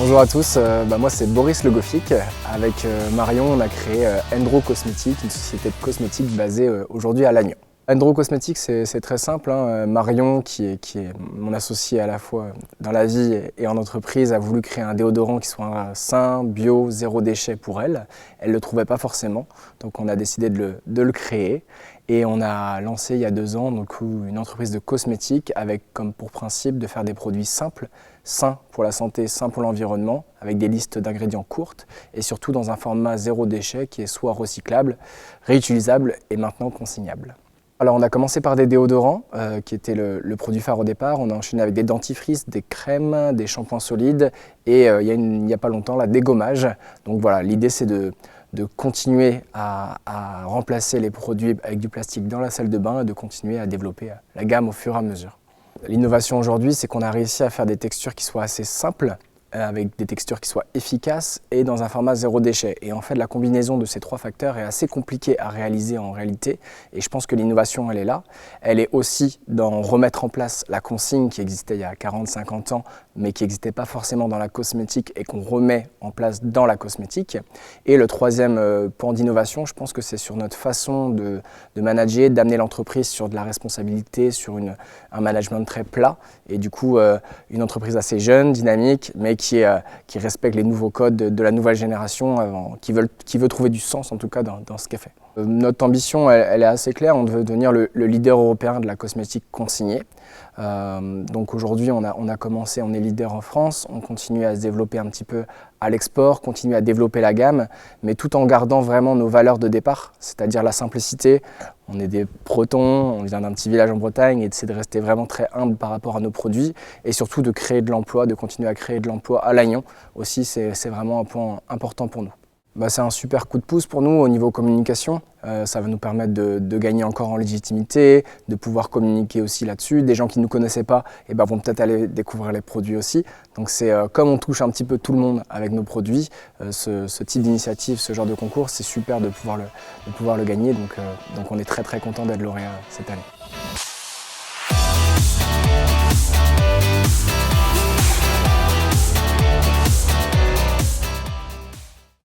Bonjour à tous, moi c'est Boris Le Goffic. Avec Marion, on a créé Endro Cosmétiques, une société de cosmétiques basée aujourd'hui à Lannion. Endro Cosmétiques, c'est très simple. Marion, qui est mon associé à la fois dans la vie et en entreprise, a voulu créer un déodorant qui soit sain, bio, zéro déchet pour elle. Elle ne le trouvait pas forcément, donc on a décidé de le créer. Et on a lancé il y a 2 ans une entreprise de cosmétiques avec comme pour principe de faire des produits simples, sains pour la santé, sains pour l'environnement, avec des listes d'ingrédients courtes et surtout dans un format zéro déchet qui est soit recyclable, réutilisable et maintenant consignable. Alors on a commencé par des déodorants, qui étaient le produit phare au départ. On a enchaîné avec des dentifrices, des crèmes, des shampoings solides et il n'y a pas longtemps, la dégommage. Donc voilà, l'idée c'est de continuer à remplacer les produits avec du plastique dans la salle de bain et de continuer à développer la gamme au fur et à mesure. L'innovation aujourd'hui, c'est qu'on a réussi à faire des textures qui soient assez simples, avec des textures qui soient efficaces et dans un format zéro déchet. Et en fait, la combinaison de ces 3 facteurs est assez compliquée à réaliser en réalité. Et je pense que l'innovation, elle est là. Elle est aussi dans remettre en place la consigne qui existait il y a 40-50 ans, mais qui n'existait pas forcément dans la cosmétique et qu'on remet en place dans la cosmétique. Et le 3e point d'innovation, je pense que c'est sur notre façon de manager, d'amener l'entreprise sur de la responsabilité, sur un management très plat. Et du coup, une entreprise assez jeune, dynamique, mais qui respecte les nouveaux codes de la nouvelle génération, qui veut trouver du sens en tout cas dans ce qu'elle fait. Notre ambition, elle est assez claire, on veut devenir le leader européen de la cosmétique consignée. Donc aujourd'hui, on a commencé, on est leader en France, on continue à se développer un petit peu à l'export, continue à développer la gamme, mais tout en gardant vraiment nos valeurs de départ, c'est-à-dire la simplicité. On est des Bretons, on vient d'un petit village en Bretagne et c'est de rester vraiment très humble par rapport à nos produits et surtout de créer de l'emploi, de continuer à créer de l'emploi à Lannion aussi, c'est vraiment un point important pour nous. C'est un super coup de pouce pour nous au niveau communication. Ça va nous permettre de gagner encore en légitimité, de pouvoir communiquer aussi là-dessus. Des gens qui ne nous connaissaient pas vont peut-être aller découvrir les produits aussi. Donc c'est comme on touche un petit peu tout le monde avec nos produits, ce type d'initiative, ce genre de concours, c'est super de pouvoir le gagner. Donc on est très très content d'être lauréat cette année.